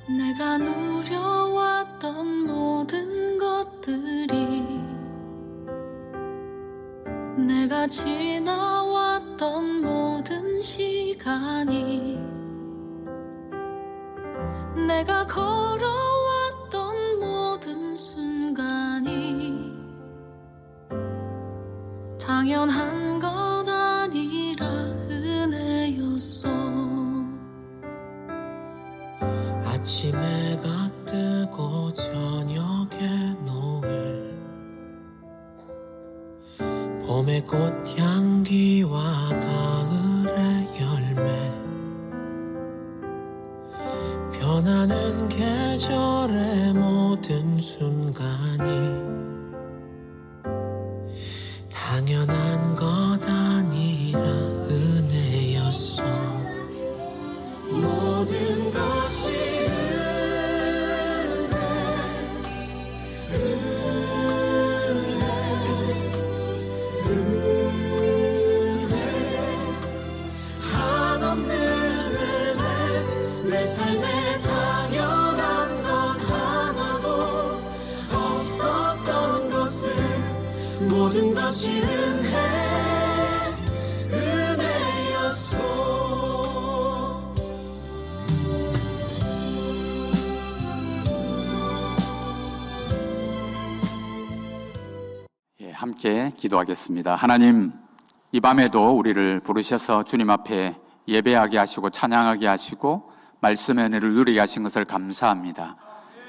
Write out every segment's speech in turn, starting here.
내가 누려왔던 모든 것들이, 내가 지나왔던 모든 시간이, 내가 걸어왔던 모든 순간이 당연한 것 아니라 은혜였어. 아침 해가 뜨고 저녁에 노을, 봄의 꽃향기와 가을의 열매, 변하는 계절의 모든 순간이 당연한 것 아니라 은혜였어. 모든 것이 한없는 은혜, 내 삶에 당연한 건 하나도 없었던 것을, 모든 것이 은혜였어. 함께 기도하겠습니다. 하나님, 이 밤에도 우리를 부르셔서 주님 앞에 예배하게 하시고 찬양하게 하시고 말씀의 은혜를 누리게 하신 것을 감사합니다.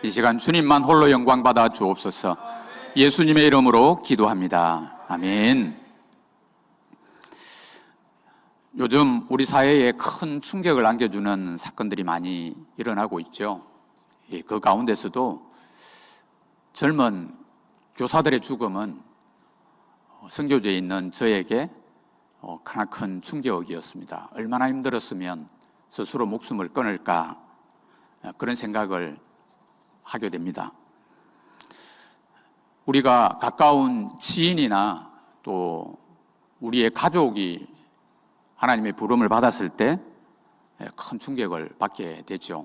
이 시간 주님만 홀로 영광 받아 주옵소서. 예수님의 이름으로 기도합니다. 아멘. 요즘 우리 사회에 큰 충격을 안겨주는 사건들이 많이 일어나고 있죠. 그 가운데서도 젊은 교사들의 죽음은 선교지에 있는 저에게 크나큰 충격이었습니다. 얼마나 힘들었으면 스스로 목숨을 끊을까, 그런 생각을 하게 됩니다. 우리가 가까운 지인이나 또 우리의 가족이 하나님의 부름을 받았을 때 큰 충격을 받게 되죠.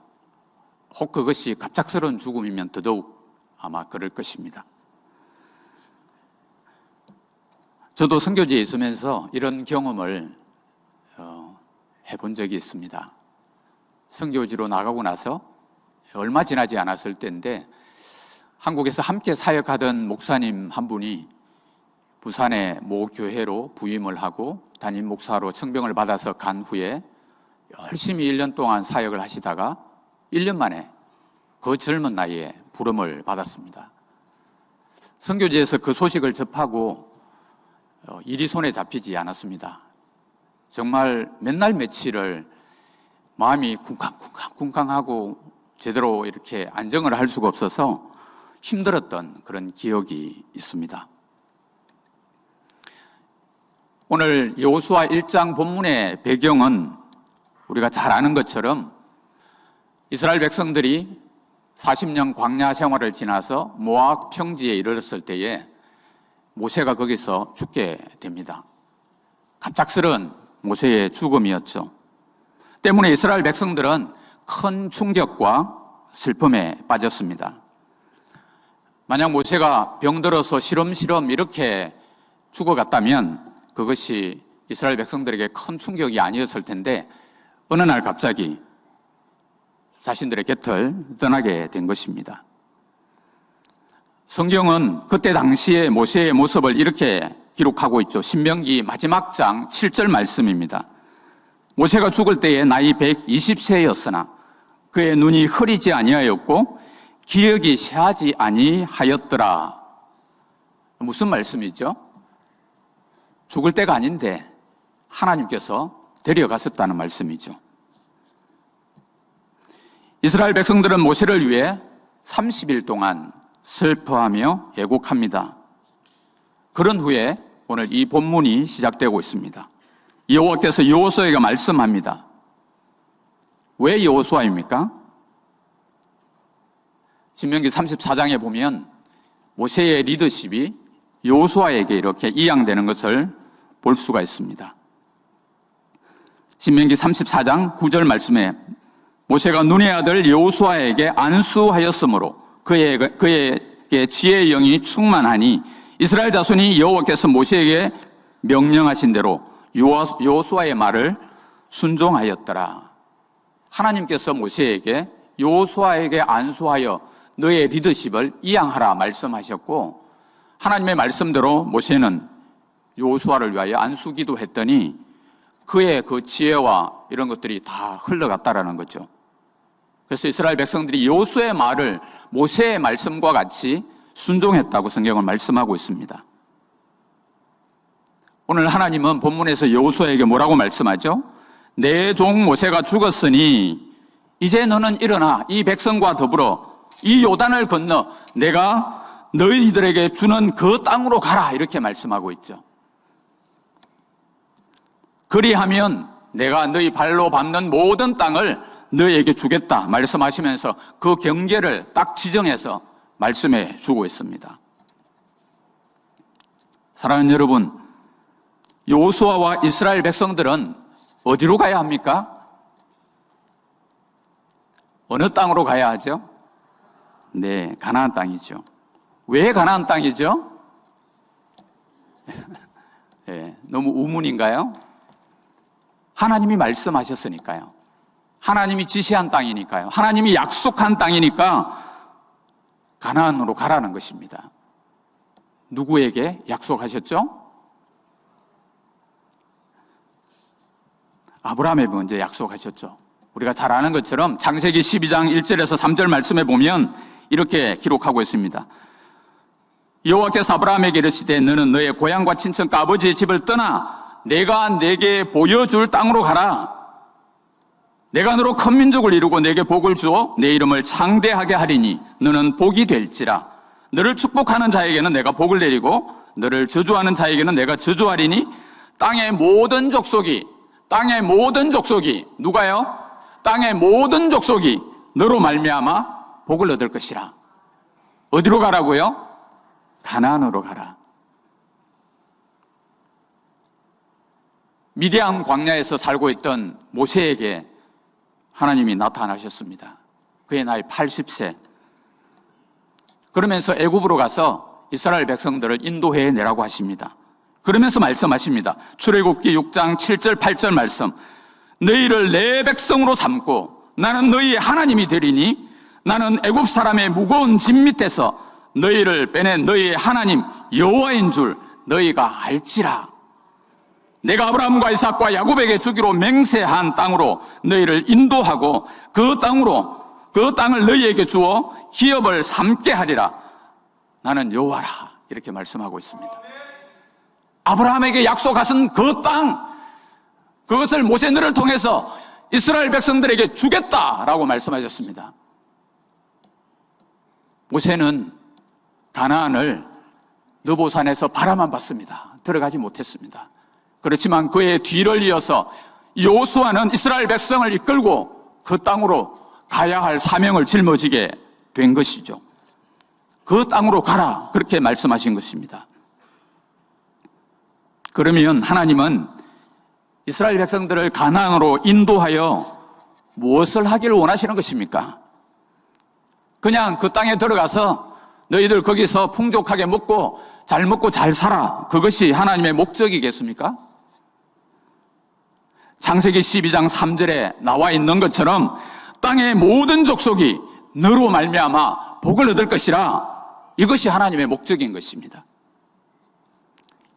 혹 그것이 갑작스러운 죽음이면 더더욱 아마 그럴 것입니다. 저도 선교지에 있으면서 이런 경험을 해본 적이 있습니다. 선교지로 나가고 나서 얼마 지나지 않았을 때인데, 한국에서 함께 사역하던 목사님 한 분이 부산의 모 교회로 부임을 하고 담임 목사로 청병을 받아서 간 후에 열심히 1년 동안 사역을 하시다가 1년 만에 그 젊은 나이에 부름을 받았습니다. 선교지에서 그 소식을 접하고 일이 손에 잡히지 않았습니다. 정말 몇날 며칠을 마음이 쿵쾅쿵쾅하고 제대로 이렇게 안정을 할 수가 없어서 힘들었던 그런 기억이 있습니다. 오늘 여호수아 1장 본문의 배경은 우리가 잘 아는 것처럼 이스라엘 백성들이 40년 광야 생활을 지나서 모압 평지에 이르렀을 때에 모세가 거기서 죽게 됩니다. 갑작스러운 모세의 죽음이었죠. 때문에 이스라엘 백성들은 큰 충격과 슬픔에 빠졌습니다. 만약 모세가 병들어서 시름시름 이렇게 죽어갔다면 그것이 이스라엘 백성들에게 큰 충격이 아니었을 텐데, 어느 날 갑자기 자신들의 곁을 떠나게 된 것입니다. 성경은 그때 당시의 모세의 모습을 이렇게 기록하고 있죠. 신명기 마지막 장 7절 말씀입니다. 모세가 죽을 때에 나이 120세였으나 그의 눈이 흐리지 아니하였고 기억이 새하지 아니하였더라. 무슨 말씀이죠? 죽을 때가 아닌데 하나님께서 데려가셨다는 말씀이죠. 이스라엘 백성들은 모세를 위해 30일 동안 슬퍼하며 애곡합니다. 그런 후에 오늘 이 본문이 시작되고 있습니다. 여호와께서 여호수아에게 말씀합니다. 왜 여호수아입니까? 신명기 34장에 보면 모세의 리더십이 여호수아에게 이렇게 이양되는 것을 볼 수가 있습니다. 신명기 34장 9절 말씀에 모세가 눈의 아들 여호수아에게 안수하였으므로 그에게 지혜의 영이 충만하니 이스라엘 자손이 여호와께서 모세에게 명령하신 대로 여호수아의 말을 순종하였더라. 하나님께서 모세에게 여호수아에게 안수하여 너의 리더십을 이양하라 말씀하셨고, 하나님의 말씀대로 모세는 여호수아를 위하여 안수기도 했더니 그의 그 지혜와 이런 것들이 다 흘러갔다라는 거죠. 그래서 이스라엘 백성들이 여호수아의 말을 모세의 말씀과 같이 순종했다고 성경은 말씀하고 있습니다. 오늘 하나님은 본문에서 여호수아에게 뭐라고 말씀하죠? 내 종 모세가 죽었으니 이제 너는 일어나 이 백성과 더불어 이 요단을 건너 내가 너희들에게 주는 그 땅으로 가라, 이렇게 말씀하고 있죠. 그리하면 내가 너희 발로 밟는 모든 땅을 너희에게 주겠다 말씀하시면서 그 경계를 딱 지정해서 말씀해 주고 있습니다. 사랑하는 여러분, 여호수아와 이스라엘 백성들은 어디로 가야 합니까? 어느 땅으로 가야 하죠? 네, 가나안 땅이죠. 왜 가나안 땅이죠? 네, 너무 우문인가요? 하나님이 말씀하셨으니까요. 하나님이 지시한 땅이니까요. 하나님이 약속한 땅이니까 가나안으로 가라는 것입니다. 누구에게 약속하셨죠? 아브라함에게 먼저 약속하셨죠. 우리가 잘 아는 것처럼 창세기 12장 1절에서 3절 말씀에 보면 이렇게 기록하고 있습니다. 여호와께서 아브라함에게 이르시되 너는 너의 고향과 친척과 아버지의 집을 떠나 내가 내게 보여줄 땅으로 가라. 내가 너로 큰 민족을 이루고 내게 복을 주어 내 이름을 창대하게 하리니 너는 복이 될지라. 너를 축복하는 자에게는 내가 복을 내리고 너를 저주하는 자에게는 내가 저주하리니 땅의 모든 족속이 누가요? 땅의 모든 족속이 너로 말미암아 복을 얻을 것이라. 어디로 가라고요? 가나안으로 가라. 미디안 광야에서 살고 있던 모세에게 하나님이 나타나셨습니다. 그의 나이 80세. 그러면서 애굽으로 가서 이스라엘 백성들을 인도해 내라고 하십니다. 그러면서 말씀하십니다. 출애굽기 6장 7절 8절 말씀. 너희를 내 백성으로 삼고 나는 너희의 하나님이 되리니 나는 애굽 사람의 무거운 짐 밑에서 너희를 빼낸 너희의 하나님 여호와인 줄 너희가 알지라. 내가 아브라함과 이삭과 야곱에게 주기로 맹세한 땅으로 너희를 인도하고 그 땅을 너희에게 주어 기업을 삼게 하리라. 나는 여호와라. 이렇게 말씀하고 있습니다. 아브라함에게 약속하신 그 땅, 그것을 모세너를 통해서 이스라엘 백성들에게 주겠다라고 말씀하셨습니다. 모세는 가나안을 느보산에서 바라만 봤습니다. 들어가지 못했습니다. 그렇지만 그의 뒤를 이어서 여호수아는 이스라엘 백성을 이끌고 그 땅으로 가야 할 사명을 짊어지게 된 것이죠. 그 땅으로 가라, 그렇게 말씀하신 것입니다. 그러면 하나님은 이스라엘 백성들을 가나안으로 인도하여 무엇을 하기를 원하시는 것입니까? 그냥 그 땅에 들어가서 너희들 거기서 풍족하게 먹고 잘 살아, 그것이 하나님의 목적이겠습니까? 창세기 12장 3절에 나와 있는 것처럼 땅의 모든 족속이 너로 말미암아 복을 얻을 것이라, 이것이 하나님의 목적인 것입니다.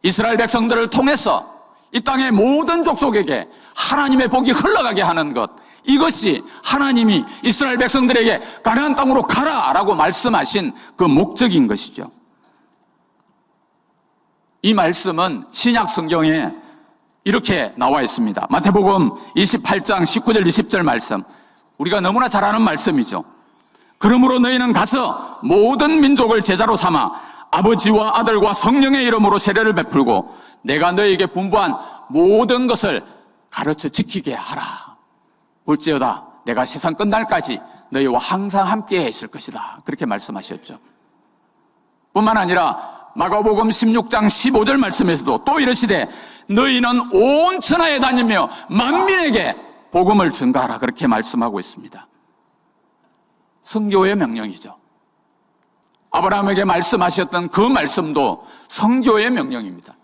이스라엘 백성들을 통해서 이 땅의 모든 족속에게 하나님의 복이 흘러가게 하는 것, 이것이 하나님이 이스라엘 백성들에게 가나안 땅으로 가라라고 말씀하신 그 목적인 것이죠. 이 말씀은 신약 성경에 이렇게 나와 있습니다. 마태복음 28장 19절 20절 말씀, 우리가 너무나 잘 아는 말씀이죠. 그러므로 너희는 가서 모든 민족을 제자로 삼아 아버지와 아들과 성령의 이름으로 세례를 베풀고 내가 너희에게 분부한 모든 것을 가르쳐 지키게 하라. 볼지어다 내가 세상 끝날까지 너희와 항상 함께 있을 것이다. 그렇게 말씀하셨죠. 뿐만 아니라 마가복음 16장 15절 말씀에서도 또 이르시되 너희는 온 천하에 다니며 만민에게 복음을 전가하라 그렇게 말씀하고 있습니다. 선교의 명령이죠. 아브라함에게 말씀하셨던 그 말씀도 선교의 명령입니다.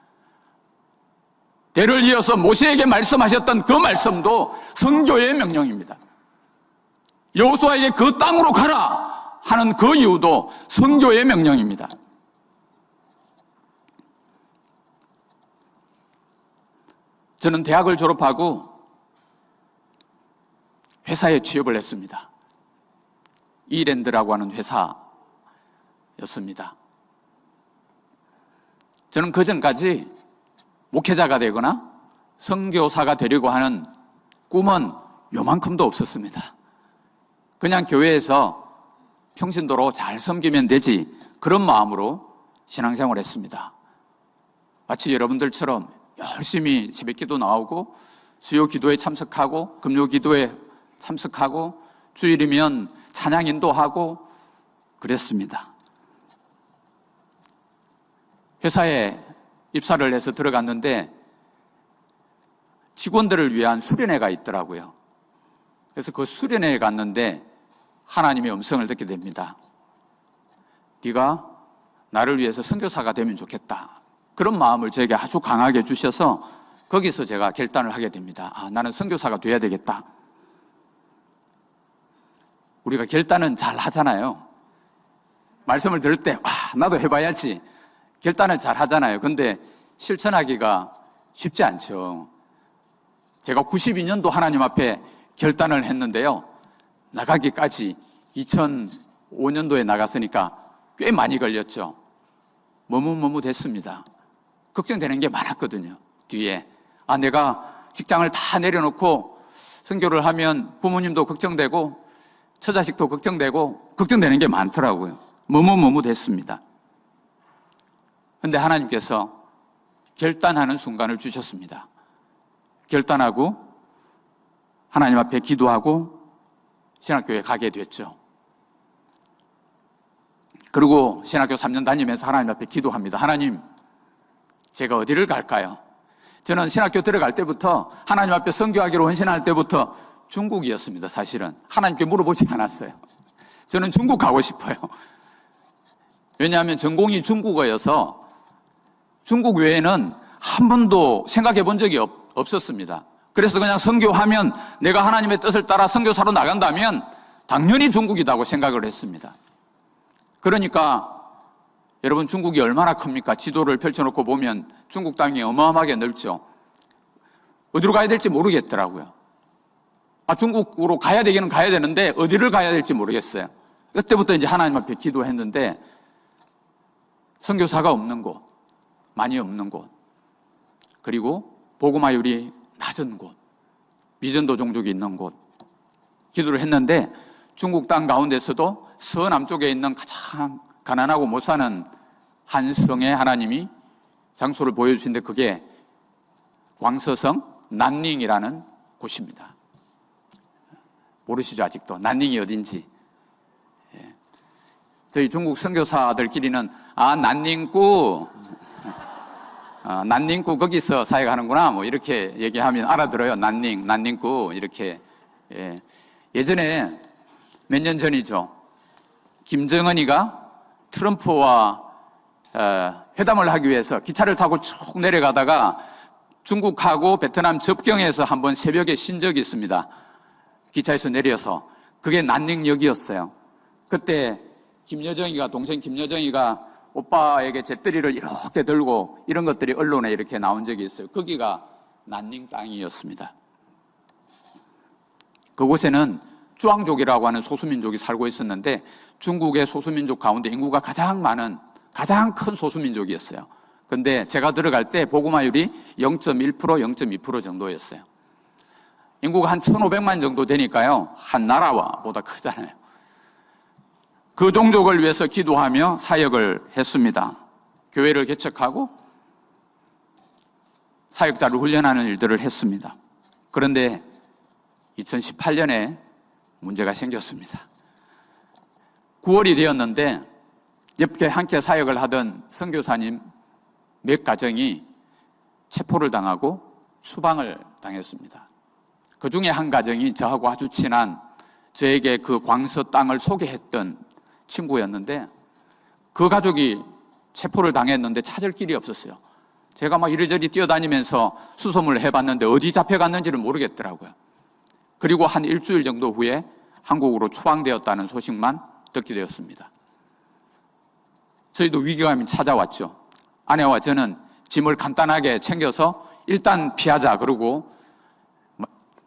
대를 이어서 모세에게 말씀하셨던 그 말씀도 선교의 명령입니다. 여호수아에게 그 땅으로 가라 하는 그 이유도 선교의 명령입니다. 저는 대학을 졸업하고 회사에 취업을 했습니다. 이랜드라고 하는 회사였습니다. 저는 그전까지 목회자가 되거나 선교사가 되려고 하는 꿈은 요만큼도 없었습니다. 그냥 교회에서 평신도로 잘 섬기면 되지 그런 마음으로 신앙생활을 했습니다. 마치 여러분들처럼 열심히 새벽기도 나오고 수요 기도에 참석하고 금요 기도에 참석하고 주일이면 찬양 인도하고 그랬습니다. 회사에 입사를 해서 들어갔는데 직원들을 위한 수련회가 있더라고요. 그래서 그 수련회에 갔는데 하나님의 음성을 듣게 됩니다. 네가 나를 위해서 선교사가 되면 좋겠다. 그런 마음을 저에게 아주 강하게 주셔서 거기서 제가 결단을 하게 됩니다. 나는 선교사가 돼야 되겠다. 우리가 결단은 잘 하잖아요. 말씀을 들을 때 나도 해봐야지. 결단은 잘 하잖아요. 근데 실천하기가 쉽지 않죠. 제가 92년도 하나님 앞에 결단을 했는데요. 나가기까지 2005년도에 나갔으니까 꽤 많이 걸렸죠. 머뭇머뭇했습니다. 걱정되는 게 많았거든요. 뒤에 내가 직장을 다 내려놓고 선교를 하면 부모님도 걱정되고 처자식도 걱정되고 걱정되는 게 많더라고요. 머뭇머뭇했습니다. 그런데 하나님께서 결단하는 순간을 주셨습니다. 결단하고 하나님 앞에 기도하고 신학교에 가게 됐죠. 그리고 신학교 3년 다니면서 하나님 앞에 기도합니다. 하나님, 제가 어디를 갈까요? 저는 신학교 들어갈 때부터 하나님 앞에 선교하기로 헌신할 때부터 중국이었습니다. 사실은 하나님께 물어보지 않았어요. 저는 중국 가고 싶어요. 왜냐하면 전공이 중국어여서 중국 외에는 한 번도 생각해 본 적이 없었습니다. 그래서 그냥 선교하면 내가 하나님의 뜻을 따라 선교사로 나간다면 당연히 중국이라고 생각을 했습니다. 그러니까 여러분 중국이 얼마나 큽니까? 지도를 펼쳐놓고 보면 중국 땅이 어마어마하게 넓죠. 어디로 가야 될지 모르겠더라고요. 중국으로 가야 되기는 가야 되는데 어디를 가야 될지 모르겠어요. 그때부터 이제 하나님 앞에 기도했는데 선교사가 없는 곳, 많이 없는 곳, 그리고 복음화율이 낮은 곳, 미전도 종족이 있는 곳 기도를 했는데 중국 땅 가운데서도 서남쪽에 있는 가장 가난하고 못 사는 한 성에 하나님이 장소를 보여주신데 그게 광서성 난닝이라는 곳입니다. 모르시죠? 아직도 난닝이 어딘지. 저희 중국 선교사들끼리는 난닝구 난닝구 거기서 사역하는구나 뭐 이렇게 얘기하면 알아들어요. 난닝구 이렇게. 예전에 몇 년 전이죠. 김정은이가 트럼프와 회담을 하기 위해서 기차를 타고 쭉 내려가다가 중국하고 베트남 접경에서 한번 새벽에 쉰 적이 있습니다. 기차에서 내려서. 그게 난닝역이었어요. 그때 동생 김여정이가 오빠에게 잿더리를 이렇게 들고 이런 것들이 언론에 이렇게 나온 적이 있어요. 거기가 난닝 땅이었습니다. 그곳에는 쭈앙족이라고 하는 소수민족이 살고 있었는데 중국의 소수민족 가운데 인구가 가장 많은 가장 큰 소수민족이었어요. 근데 제가 들어갈 때 복음화율이 0.1%, 0.2% 정도였어요. 인구가 한 1,500만 정도 되니까요. 한 나라와 보다 크잖아요. 그 종족을 위해서 기도하며 사역을 했습니다. 교회를 개척하고 사역자를 훈련하는 일들을 했습니다. 그런데 2018년에 문제가 생겼습니다. 9월이 되었는데 옆에 함께 사역을 하던 선교사님 몇 가정이 체포를 당하고 추방을 당했습니다. 그 중에 한 가정이 저하고 아주 친한 저에게 그 광서 땅을 소개했던 친구였는데 그 가족이 체포를 당했는데 찾을 길이 없었어요. 제가 막 이리저리 뛰어다니면서 수소문을 해봤는데 어디 잡혀갔는지를 모르겠더라고요. 그리고 한 일주일 정도 후에 한국으로 추방되었다는 소식만 듣게 되었습니다. 저희도 위기감이 찾아왔죠. 아내와 저는 짐을 간단하게 챙겨서 일단 피하자 그러고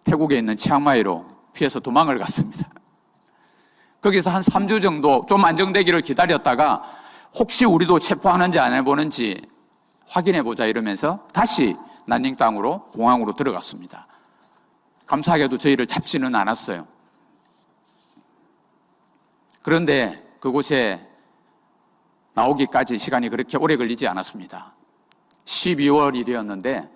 태국에 있는 치앙마이로 피해서 도망을 갔습니다. 거기서 한 3주 정도 좀 안정되기를 기다렸다가 혹시 우리도 체포하는지 안 해보는지 확인해보자 이러면서 다시 난닝 땅으로 공항으로 들어갔습니다. 감사하게도 저희를 잡지는 않았어요. 그런데 그곳에 나오기까지 시간이 그렇게 오래 걸리지 않았습니다. 12월이 되었는데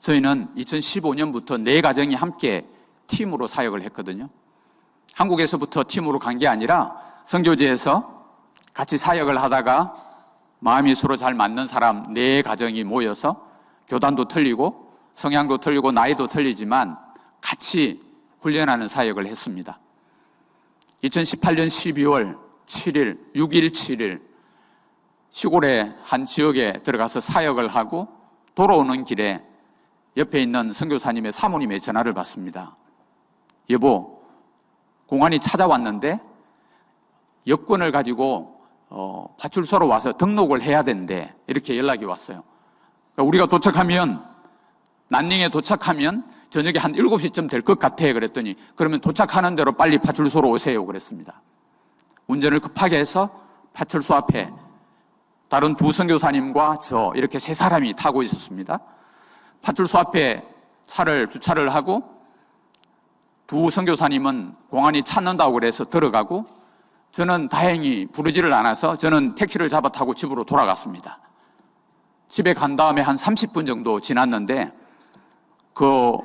저희는 2015년부터 4가정이 함께 팀으로 사역을 했거든요. 한국에서부터 팀으로 간 게 아니라 선교지에서 같이 사역을 하다가 마음이 서로 잘 맞는 사람 4가정이 모여서 교단도 틀리고 성향도 틀리고 나이도 틀리지만 같이 훈련하는 사역을 했습니다. 2018년 12월 7일, 6일, 7일 시골의 한 지역에 들어가서 사역을 하고 돌아오는 길에 옆에 있는 선교사님의 사모님의 전화를 받습니다. 여보, 공안이 찾아왔는데 여권을 가지고 파출소로 와서 등록을 해야 된대. 이렇게 연락이 왔어요. 그러니까 우리가 도착하면 난닝에 도착하면 저녁에 한 7시쯤 될 것 같아. 그랬더니 그러면 도착하는 대로 빨리 파출소로 오세요. 그랬습니다. 운전을 급하게 해서 파출소 앞에 다른 2 선교사님과 저 이렇게 3사람이 타고 있었습니다. 파출소 앞에 차를 주차를 하고 2 선교사님은 공안이 찾는다고 그래서 들어가고 저는 다행히 부르지를 않아서 저는 택시를 잡아 타고 집으로 돌아갔습니다. 집에 간 다음에 한 30분 정도 지났는데 그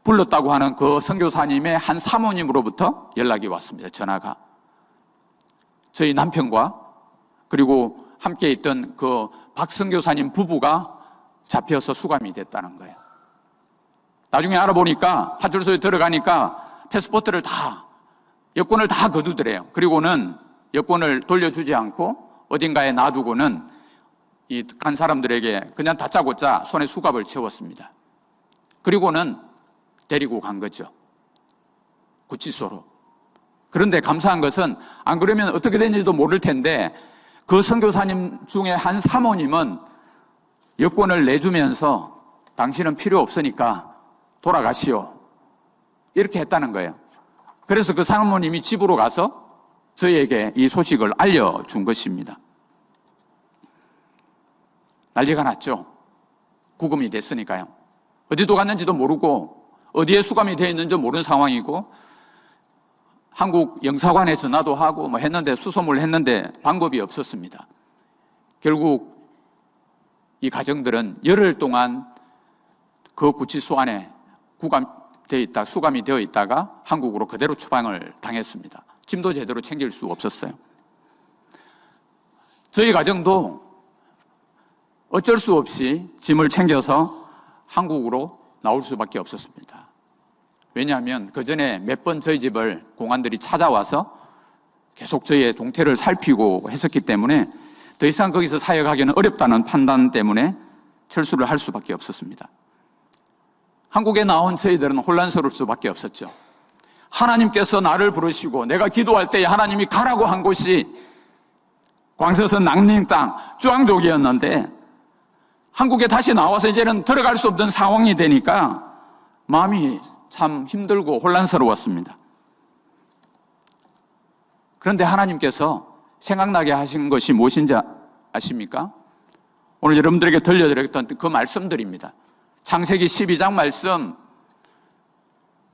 불렀다고 하는 그 선교사님의 한 사모님으로부터 연락이 왔습니다. 전화가. 저희 남편과 그리고 함께 있던 그 박 선교사님 부부가 잡혀서 수감이 됐다는 거예요. 나중에 알아보니까 파출소에 들어가니까 패스포트를 다 여권을 다 거두더래요. 그리고는 여권을 돌려주지 않고 어딘가에 놔두고는 이 간 사람들에게 그냥 다짜고짜 손에 수갑을 채웠습니다. 그리고는 데리고 간 거죠. 구치소로. 그런데 감사한 것은 안 그러면 어떻게 되는지도 모를 텐데 그 선교사님 중에 한 사모님은 여권을 내주면서 당신은 필요 없으니까 돌아가시오. 이렇게 했다는 거예요. 그래서 그 사모님이 집으로 가서 저희에게 이 소식을 알려준 것입니다. 난리가 났죠. 구금이 됐으니까요. 어디도 갔는지도 모르고 어디에 수감이 되어 있는지 모르는 상황이고 한국 영사관에 전화도 하고 뭐 했는데 수소문을 했는데 방법이 없었습니다. 결국 이 가정들은 열흘 동안 그 구치소 안에 수감이 되어 있다가 한국으로 그대로 추방을 당했습니다. 짐도 제대로 챙길 수 없었어요. 저희 가정도 어쩔 수 없이 짐을 챙겨서 한국으로 나올 수밖에 없었습니다. 왜냐하면 그 전에 몇 번 저희 집을 공안들이 찾아와서 계속 저희의 동태를 살피고 했었기 때문에 더 이상 거기서 사역하기는 어렵다는 판단 때문에 철수를 할 수밖에 없었습니다. 한국에 나온 저희들은 혼란스러울 수밖에 없었죠. 하나님께서 나를 부르시고 내가 기도할 때 하나님이 가라고 한 곳이 광서선 낭닝 땅 쭈앙족이었는데 한국에 다시 나와서 이제는 들어갈 수 없는 상황이 되니까 마음이 참 힘들고 혼란스러웠습니다. 그런데 하나님께서 생각나게 하신 것이 무엇인지 아십니까? 오늘 여러분들에게 들려드렸던 그 말씀들입니다. 창세기 12장 말씀,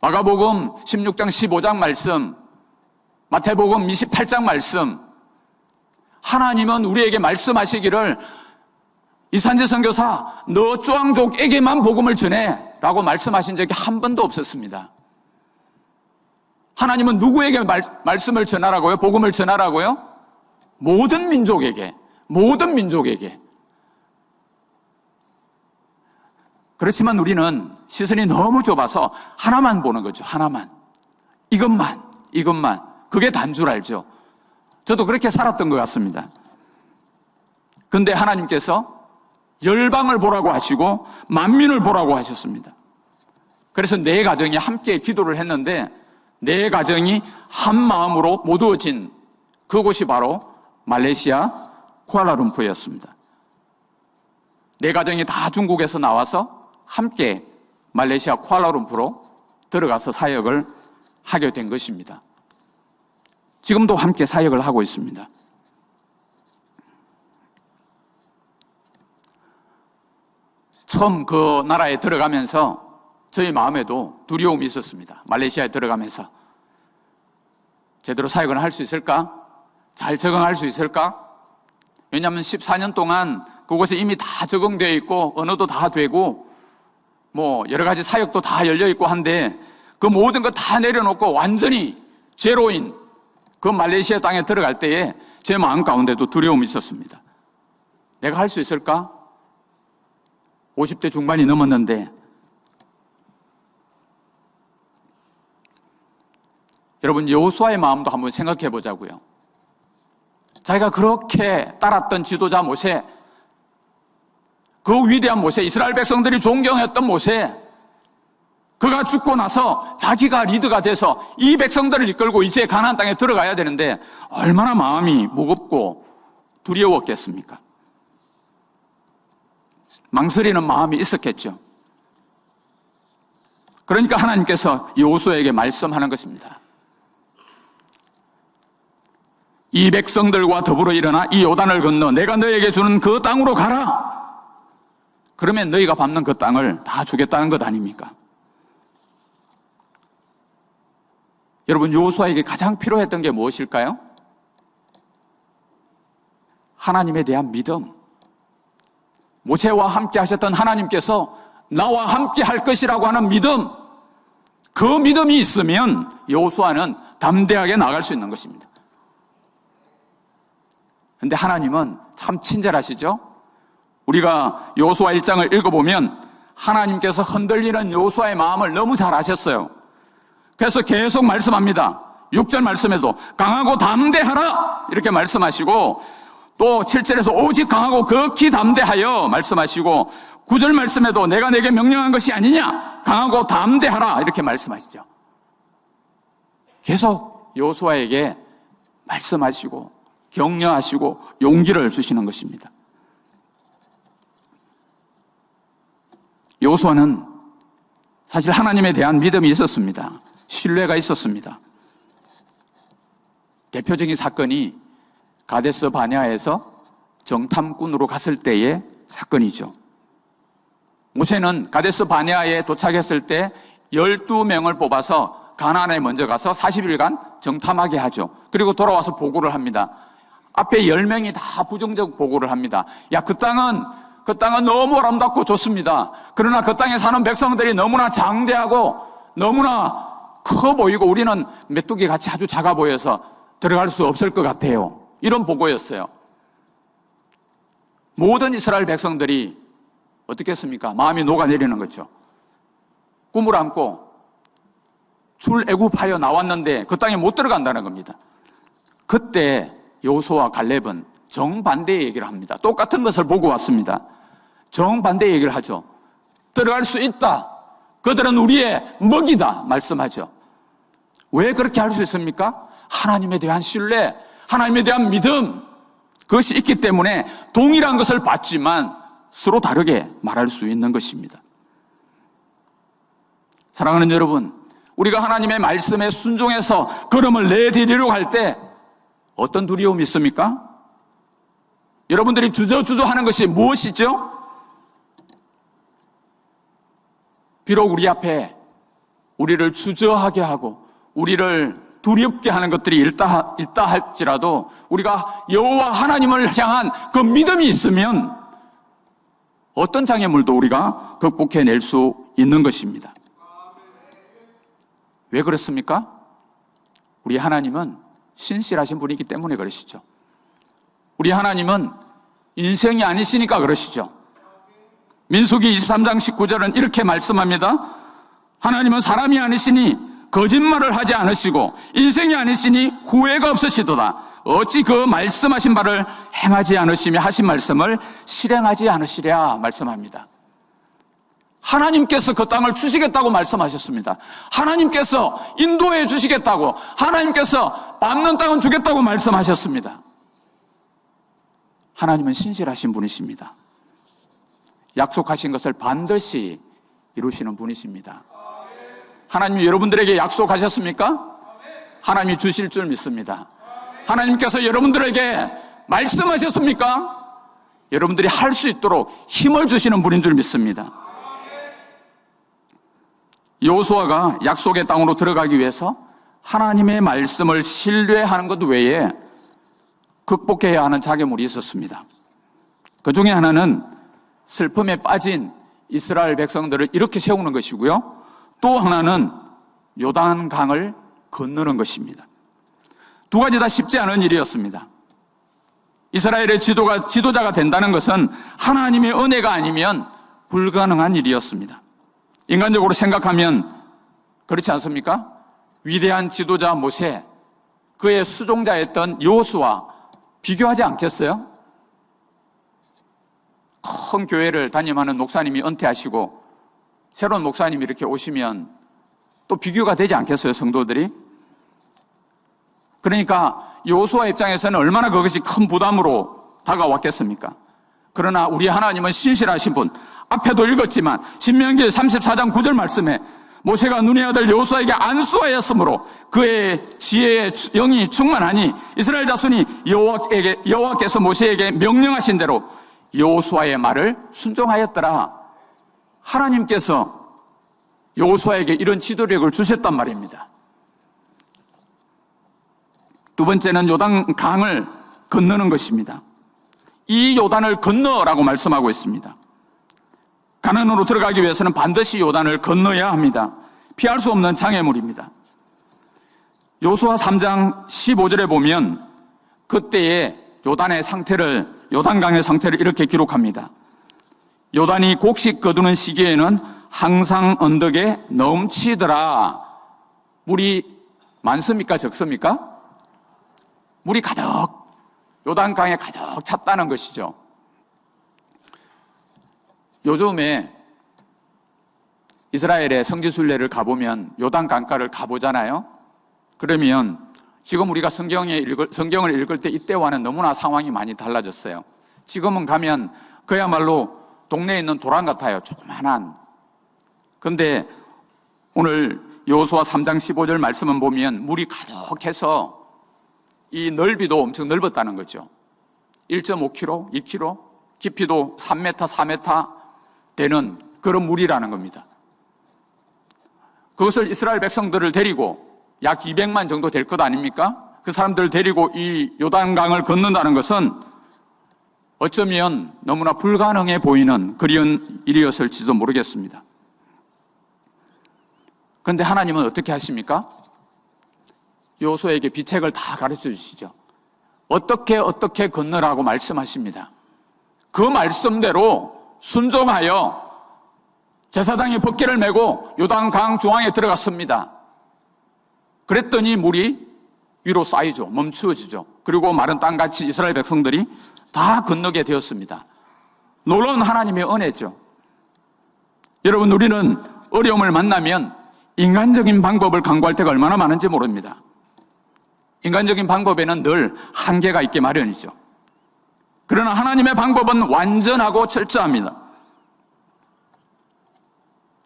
마가복음 16장 15장 말씀, 마태복음 28장 말씀. 하나님은 우리에게 말씀하시기를 이산재 선교사 너 쭈앙족에게만 복음을 전해 라고 말씀하신 적이 한 번도 없었습니다. 하나님은 누구에게 말씀을 전하라고요? 복음을 전하라고요? 모든 민족에게. 그렇지만 우리는 시선이 너무 좁아서 하나만 보는 거죠. 하나만. 이것만. 그게 단 줄 알죠. 저도 그렇게 살았던 것 같습니다. 그런데 하나님께서 열방을 보라고 하시고 만민을 보라고 하셨습니다. 그래서 네 가정이 함께 기도를 했는데 네 가정이 한 마음으로 모두어진 그곳이 바로 말레이시아 쿠알라룸푸르였습니다. 네 가정이 다 중국에서 나와서 함께 말레이시아 쿠알라룸푸르로 들어가서 사역을 하게 된 것입니다. 지금도 함께 사역을 하고 있습니다. 처음 그 나라에 들어가면서 저희 마음에도 두려움이 있었습니다. 말레이시아에 들어가면서 제대로 사역을 할 수 있을까? 잘 적응할 수 있을까? 왜냐하면 14년 동안 그곳에 이미 다 적응되어 있고 언어도 다 되고 뭐 여러 가지 사역도 다 열려 있고 한데 그 모든 거 다 내려놓고 완전히 제로인 그 말레이시아 땅에 들어갈 때에 제 마음 가운데도 두려움이 있었습니다. 내가 할 수 있을까? 50대 중반이 넘었는데 여러분 여호수아의 마음도 한번 생각해 보자고요. 자기가 그렇게 따랐던 지도자 모세, 그 위대한 모세, 이스라엘 백성들이 존경했던 모세, 그가 죽고 나서 자기가 리더가 돼서 이 백성들을 이끌고 이제 가나안 땅에 들어가야 되는데 얼마나 마음이 무겁고 두려웠겠습니까? 망설이는 마음이 있었겠죠. 그러니까 하나님께서 여호수아에게 말씀하는 것입니다. 이 백성들과 더불어 일어나 이 요단을 건너 내가 너에게 주는 그 땅으로 가라. 그러면 너희가 밟는 그 땅을 다 주겠다는 것 아닙니까? 여러분 여호수아에게 가장 필요했던 게 무엇일까요? 하나님에 대한 믿음. 모세와 함께 하셨던 하나님께서 나와 함께 할 것이라고 하는 믿음. 그 믿음이 있으면 여호수아는 담대하게 나갈 수 있는 것입니다. 그런데 하나님은 참 친절하시죠? 우리가 여호수아 1장을 읽어보면 하나님께서 흔들리는 여호수아의 마음을 너무 잘 아셨어요. 그래서 계속 말씀합니다. 6절 말씀에도 강하고 담대하라 이렇게 말씀하시고 또 7절에서 오직 강하고 극히 담대하여 말씀하시고 9절 말씀에도 내가 내게 명령한 것이 아니냐 강하고 담대하라 이렇게 말씀하시죠. 계속 여호수아에게 말씀하시고 격려하시고 용기를 주시는 것입니다. 여호수아는 사실 하나님에 대한 믿음이 있었습니다. 신뢰가 있었습니다. 대표적인 사건이 가데스 바네아에서 정탐꾼으로 갔을 때의 사건이죠. 모세는 가데스 바네아에 도착했을 때 12명을 뽑아서 가나안에 먼저 가서 40일간 정탐하게 하죠. 그리고 돌아와서 보고를 합니다. 앞에 10명이 다 부정적 보고를 합니다. 야, 그 땅은 너무 아름답고 좋습니다. 그러나 그 땅에 사는 백성들이 너무나 장대하고 너무나 커 보이고 우리는 메뚜기 같이 아주 작아 보여서 들어갈 수 없을 것 같아요. 이런 보고였어요. 모든 이스라엘 백성들이 어떻게 했습니까? 마음이 녹아내리는 거죠. 꿈을 안고 출애굽하여 나왔는데 그 땅에 못 들어간다는 겁니다. 그때 여호수아와 갈렙은 정반대의 얘기를 합니다. 똑같은 것을 보고 왔습니다. 정반대의 얘기를 하죠. 들어갈 수 있다. 그들은 우리의 먹이다 말씀하죠. 왜 그렇게 할 수 있습니까? 하나님에 대한 신뢰, 하나님에 대한 믿음, 그것이 있기 때문에 동일한 것을 받지만 서로 다르게 말할 수 있는 것입니다. 사랑하는 여러분, 우리가 하나님의 말씀에 순종해서 걸음을 내디디려고 할 때 어떤 두려움이 있습니까? 여러분들이 주저주저하는 것이 무엇이죠? 비록 우리 앞에 우리를 주저하게 하고 우리를 두렵게 하는 것들이 있다 할지라도 우리가 여호와 하나님을 향한 그 믿음이 있으면 어떤 장애물도 우리가 극복해낼 수 있는 것입니다. 왜 그렇습니까? 우리 하나님은 신실하신 분이기 때문에 그러시죠. 우리 하나님은 인생이 아니시니까 그러시죠. 민수기 23장 19절은 이렇게 말씀합니다. 하나님은 사람이 아니시니 거짓말을 하지 않으시고 인생이 아니시니 후회가 없으시도다. 어찌 그 말씀하신 바를 행하지 않으시며 하신 말씀을 실행하지 않으시랴 말씀합니다. 하나님께서 그 땅을 주시겠다고 말씀하셨습니다. 하나님께서 인도해 주시겠다고, 하나님께서 밟는 땅은 주겠다고 말씀하셨습니다. 하나님은 신실하신 분이십니다. 약속하신 것을 반드시 이루시는 분이십니다. 하나님이 여러분들에게 약속하셨습니까? 하나님이 주실 줄 믿습니다. 하나님께서 여러분들에게 말씀하셨습니까? 여러분들이 할 수 있도록 힘을 주시는 분인 줄 믿습니다. 여호수아가 약속의 땅으로 들어가기 위해서 하나님의 말씀을 신뢰하는 것 외에 극복해야 하는 장애물이 있었습니다. 그 중에 하나는 슬픔에 빠진 이스라엘 백성들을 이렇게 세우는 것이고요. 또 하나는 요단강을 건너는 것입니다. 두 가지 다 쉽지 않은 일이었습니다. 이스라엘의 지도자가 된다는 것은 하나님의 은혜가 아니면 불가능한 일이었습니다. 인간적으로 생각하면 그렇지 않습니까? 위대한 지도자 모세, 그의 수종자였던 여호수아 비교하지 않겠어요? 큰 교회를 담임하는 목사님이 은퇴하시고 새로운 목사님이 이렇게 오시면 또 비교가 되지 않겠어요, 성도들이? 그러니까 여호수아 입장에서는 얼마나 그것이 큰 부담으로 다가왔겠습니까? 그러나 우리 하나님은 신실하신 분, 앞에도 읽었지만 신명기 34장 9절 말씀에 모세가 눈의 아들 여호수아에게 안수하였으므로 그의 지혜의 영이 충만하니 이스라엘 자손이 여호와께서 모세에게 명령하신 대로 여호수아의 말을 순종하였더라. 하나님께서 여호수아에게 이런 지도력을 주셨단 말입니다. 두 번째는 요단강을 건너는 것입니다. 이 요단을 건너라고 말씀하고 있습니다. 가나안으로 들어가기 위해서는 반드시 요단을 건너야 합니다. 피할 수 없는 장애물입니다. 여호수아 3장 15절에 보면 그때의 요단강의 상태를 이렇게 기록합니다. 요단이 곡식 거두는 시기에는 항상 언덕에 넘치더라. 물이 많습니까? 적습니까? 물이 가득, 요단강에 가득 찼다는 것이죠. 요즘에 이스라엘의 성지순례를 가보면 요단강가를 가보잖아요. 그러면 지금 우리가 성경을 읽을 때 이때와는 너무나 상황이 많이 달라졌어요. 지금은 가면 그야말로 동네에 있는 도랑 같아요. 조그만한. 근데 오늘 여호수아 3장 15절 말씀을 보면 물이 가득해서 이 넓이도 엄청 넓었다는 거죠. 1.5km, 2km, 깊이도 3m, 4m 되는 그런 물이라는 겁니다. 그것을 이스라엘 백성들을 데리고 약 200만 정도 될 것 아닙니까? 그 사람들을 데리고 이 요단강을 건넌다는 것은 어쩌면 너무나 불가능해 보이는 그런 일이었을지도 모르겠습니다. 그런데 하나님은 어떻게 하십니까? 여호수아에게 비책을 다 가르쳐 주시죠. 어떻게 건너라고 말씀하십니다. 그 말씀대로 순종하여 제사장이 법궤를 메고 요단강 중앙에 들어갔습니다. 그랬더니 물이 위로 쌓이죠. 멈추어지죠. 그리고 마른 땅같이 이스라엘 백성들이 다 건너게 되었습니다. 놀라운 하나님의 은혜죠. 여러분, 우리는 어려움을 만나면 인간적인 방법을 강구할 때가 얼마나 많은지 모릅니다. 인간적인 방법에는 늘 한계가 있게 마련이죠. 그러나 하나님의 방법은 완전하고 철저합니다.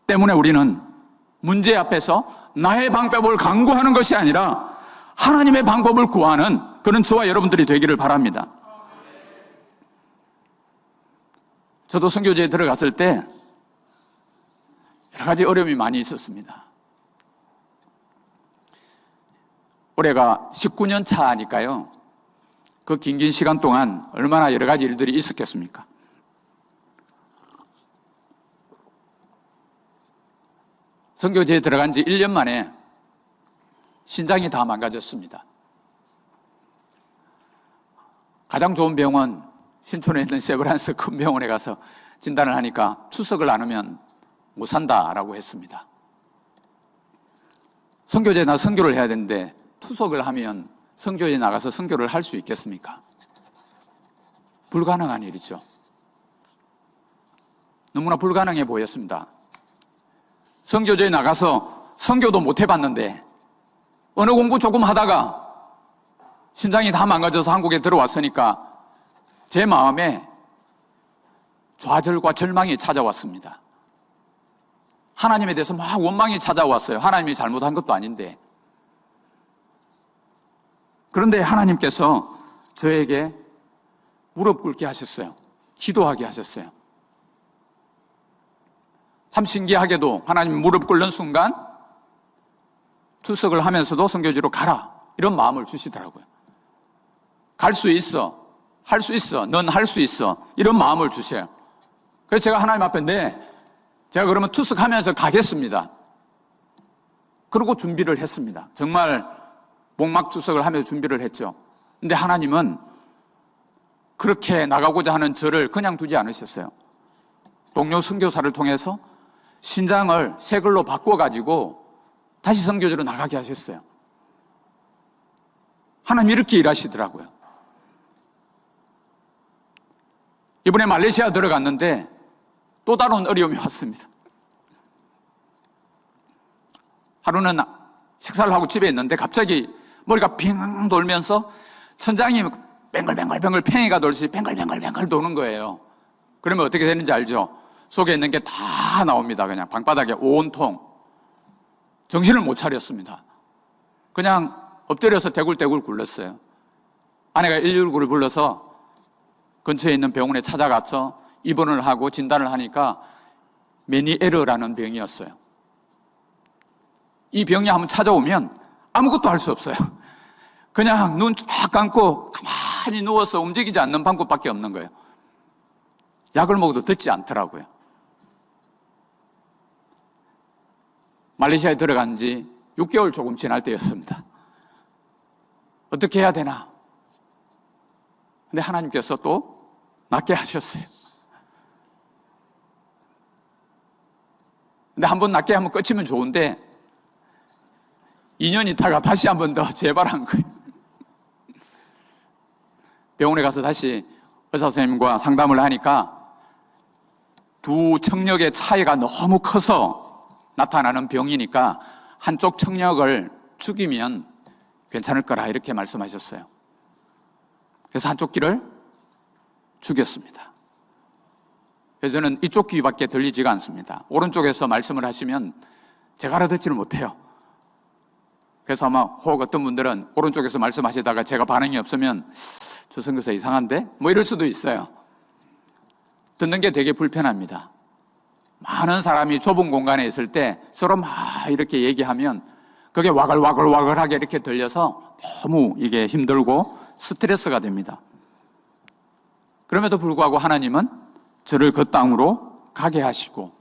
때문에 우리는 문제 앞에서 나의 방법을 강구하는 것이 아니라 하나님의 방법을 구하는 그런 저와 여러분들이 되기를 바랍니다. 저도 선교지에 들어갔을 때 여러 가지 어려움이 많이 있었습니다. 올해가 19년 차니까요. 그 긴 시간 동안 얼마나 여러 가지 일들이 있었겠습니까? 선교지에 들어간 지 1년 만에 신장이 다 망가졌습니다. 가장 좋은 병원 신촌에 있는 세브란스 큰 병원에 가서 진단을 하니까 투석을 안 하면 못 산다라고 했습니다. 선교제에 나 선교를 해야 되는데 투석을 하면 선교제에 나가서 선교를 할 수 있겠습니까? 불가능한 일이죠. 너무나 불가능해 보였습니다. 선교제에 나가서 선교도 못 해봤는데 언어 공부 조금 하다가 심장이 다 망가져서 한국에 들어왔으니까 제 마음에 좌절과 절망이 찾아왔습니다. 하나님에 대해서 막 원망이 찾아왔어요. 하나님이 잘못한 것도 아닌데. 그런데 하나님께서 저에게 무릎 꿇게 하셨어요. 기도하게 하셨어요. 참 신기하게도 하나님 무릎 꿇는 순간 투석을 하면서도 선교지로 가라 이런 마음을 주시더라고요. 갈 수 있어, 할 수 있어, 넌 할 수 있어 이런 마음을 주셔요. 그래서 제가 하나님 앞에 제가 그러면 투석하면서 가겠습니다. 그러고 준비를 했습니다. 정말 목막 투석을 하면서 준비를 했죠. 근데 하나님은 그렇게 나가고자 하는 저를 그냥 두지 않으셨어요. 동료 선교사를 통해서 신장을 새 걸로 바꿔가지고 다시 선교지로 나가게 하셨어요. 하나님 이렇게 일하시더라고요. 이번에 말레이시아 들어갔는데 또 다른 어려움이 왔습니다. 하루는 식사를 하고 집에 있는데 갑자기 머리가 빙 돌면서 천장이 뱅글뱅글 팽이가 돌듯이 뱅글뱅글 도는 거예요. 그러면 어떻게 되는지 알죠? 속에 있는 게 다 나옵니다. 그냥 방바닥에 온통. 정신을 못 차렸습니다. 그냥 엎드려서 대굴대굴 굴렀어요. 아내가 119를 불러서 근처에 있는 병원에 찾아가서 입원을 하고 진단을 하니까 메니에르라는 병이었어요. 이 병이 한번 찾아오면 아무것도 할 수 없어요. 그냥 눈 쫙 감고 가만히 누워서 움직이지 않는 방법밖에 없는 거예요. 약을 먹어도 듣지 않더라고요. 말레이시아에 들어간 지 6개월 조금 지날 때였습니다. 어떻게 해야 되나? 근데 하나님께서 또 낫게 하셨어요. 근데 한번 낫게 하면 끝이면 좋은데 2년 있다가 다시 한 번 더 재발한 거예요. 병원에 가서 다시 의사 선생님과 상담을 하니까 두 청력의 차이가 너무 커서 나타나는 병이니까 한쪽 청력을 죽이면 괜찮을 거라 이렇게 말씀하셨어요. 그래서 한쪽 귀를 죽였습니다. 그래서 저는 이쪽 귀밖에 들리지가 않습니다. 오른쪽에서 말씀을 하시면 제가 알아듣지를 못해요. 그래서 아마 혹 어떤 분들은 오른쪽에서 말씀하시다가 제가 반응이 없으면 저 선교사 이상한데? 뭐 이럴 수도 있어요. 듣는 게 되게 불편합니다. 많은 사람이 좁은 공간에 있을 때 서로 막 이렇게 얘기하면 그게 와글와글하게 이렇게 들려서 너무 이게 힘들고 스트레스가 됩니다. 그럼에도 불구하고 하나님은 저를 그 땅으로 가게 하시고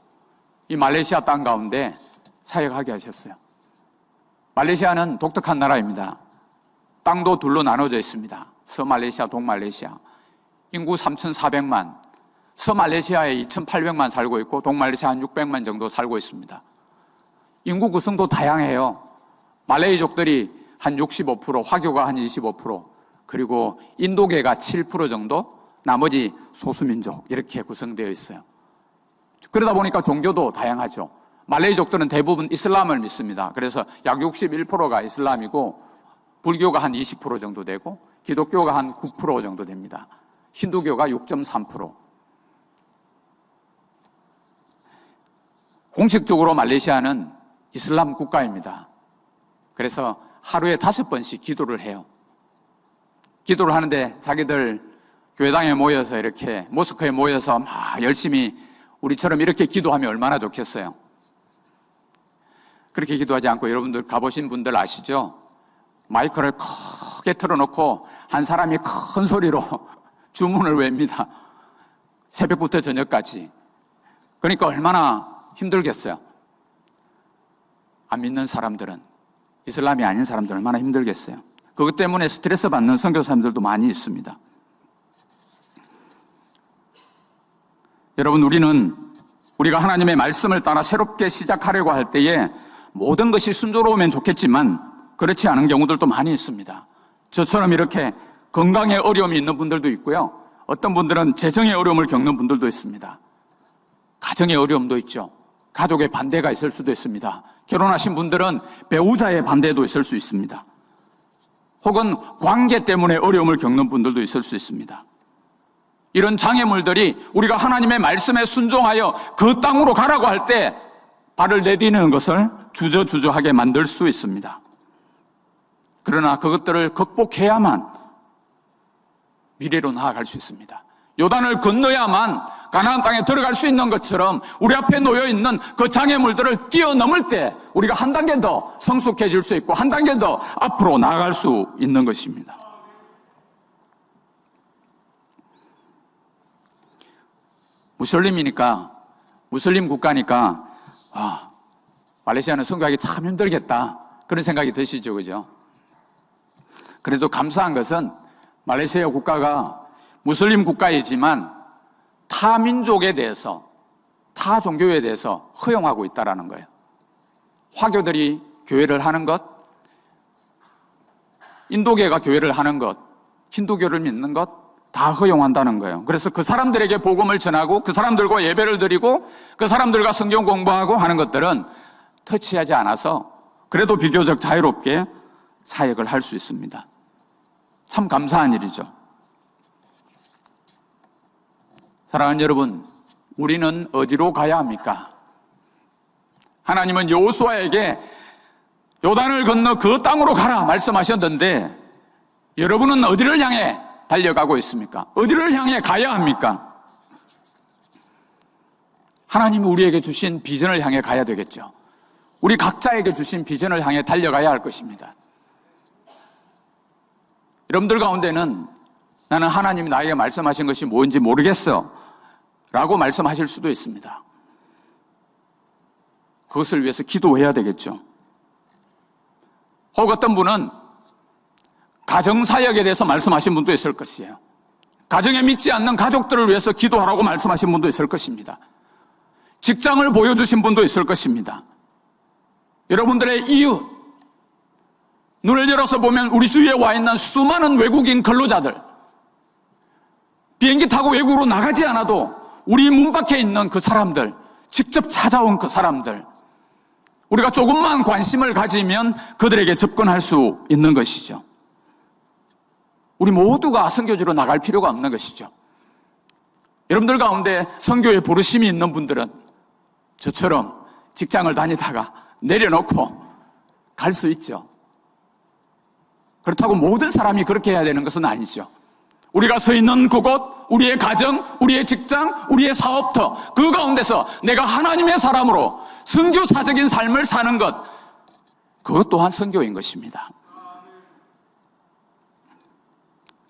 이 말레이시아 땅 가운데 사역하게 하셨어요. 말레이시아는 독특한 나라입니다. 땅도 둘로 나눠져 있습니다. 서말레이시아, 동말레이시아. 인구 3,400만, 서말레이시아에 2,800만 살고 있고 동말레이시아 한 600만 정도 살고 있습니다. 인구 구성도 다양해요. 말레이족들이 한 65%, 화교가 한 25%, 그리고 인도계가 7% 정도, 나머지 소수민족 이렇게 구성되어 있어요. 그러다 보니까 종교도 다양하죠. 말레이족들은 대부분 이슬람을 믿습니다. 그래서 약 61%가 이슬람이고 불교가 한 20% 정도 되고 기독교가 한 9% 정도 됩니다. 힌두교가 6.3%. 공식적으로 말레이시아는 이슬람 국가입니다. 그래서 하루에 5번씩 기도를 해요. 기도를 하는데 자기들 교회당에 모여서 이렇게 모스크에 모여서 막 열심히 우리처럼 이렇게 기도하면 얼마나 좋겠어요. 그렇게 기도하지 않고 여러분들 가보신 분들 아시죠? 마이크를 크게 틀어놓고 한 사람이 큰 소리로 주문을 외웁니다. 새벽부터 저녁까지. 그러니까 얼마나 힘들겠어요. 안 믿는 사람들은, 이슬람이 아닌 사람들은 얼마나 힘들겠어요. 그것 때문에 스트레스 받는 선교사님들도 많이 있습니다. 여러분, 우리가 하나님의 말씀을 따라 새롭게 시작하려고 할 때에 모든 것이 순조로우면 좋겠지만 그렇지 않은 경우들도 많이 있습니다. 저처럼 이렇게 건강에 어려움이 있는 분들도 있고요. 어떤 분들은 재정의 어려움을 겪는 분들도 있습니다. 가정의 어려움도 있죠. 가족의 반대가 있을 수도 있습니다. 결혼하신 분들은 배우자의 반대도 있을 수 있습니다. 혹은 관계 때문에 어려움을 겪는 분들도 있을 수 있습니다. 이런 장애물들이 우리가 하나님의 말씀에 순종하여 그 땅으로 가라고 할 때 발을 내디디는 것을 주저주저하게 만들 수 있습니다. 그러나 그것들을 극복해야만 미래로 나아갈 수 있습니다. 요단을 건너야만 가나안 땅에 들어갈 수 있는 것처럼 우리 앞에 놓여 있는 그 장애물들을 뛰어넘을 때 우리가 한 단계 더 성숙해질 수 있고 한 단계 더 앞으로 나아갈 수 있는 것입니다. 무슬림 국가니까 말레이시아는 선교하기 참 힘들겠다 그런 생각이 드시죠, 그죠? 그래도 감사한 것은 말레이시아 국가가 무슬림 국가이지만 타 민족에 대해서, 타 종교에 대해서 허용하고 있다는 거예요. 화교들이 교회를 하는 것, 인도계가 교회를 하는 것, 힌두교를 믿는 것 다 허용한다는 거예요. 그래서 그 사람들에게 복음을 전하고 그 사람들과 예배를 드리고 그 사람들과 성경 공부하고 하는 것들은 터치하지 않아서 그래도 비교적 자유롭게 사역을 할 수 있습니다. 참 감사한 일이죠. 사랑하는 여러분, 우리는 어디로 가야 합니까? 하나님은 여호수아에게 요단을 건너 그 땅으로 가라 말씀하셨는데 여러분은 어디를 향해 달려가고 있습니까? 어디를 향해 가야 합니까? 하나님이 우리에게 주신 비전을 향해 가야 되겠죠. 우리 각자에게 주신 비전을 향해 달려가야 할 것입니다. 여러분들 가운데는 나는 하나님이 나에게 말씀하신 것이 뭔지 모르겠어 라고 말씀하실 수도 있습니다. 그것을 위해서 기도해야 되겠죠. 혹 어떤 분은 가정사역에 대해서 말씀하신 분도 있을 것이에요. 가정에 믿지 않는 가족들을 위해서 기도하라고 말씀하신 분도 있을 것입니다. 직장을 보여주신 분도 있을 것입니다. 여러분들의 이웃, 눈을 열어서 보면 우리 주위에 와 있는 수많은 외국인 근로자들, 비행기 타고 외국으로 나가지 않아도 우리 문 밖에 있는 그 사람들, 직접 찾아온 그 사람들, 우리가 조금만 관심을 가지면 그들에게 접근할 수 있는 것이죠. 우리 모두가 선교지로 나갈 필요가 없는 것이죠. 여러분들 가운데 선교에 부르심이 있는 분들은 저처럼 직장을 다니다가 내려놓고 갈 수 있죠. 그렇다고 모든 사람이 그렇게 해야 되는 것은 아니죠. 우리가 서 있는 그곳, 우리의 가정, 우리의 직장, 우리의 사업터, 그 가운데서 내가 하나님의 사람으로 선교사적인 삶을 사는 것, 그것 또한 선교인 것입니다.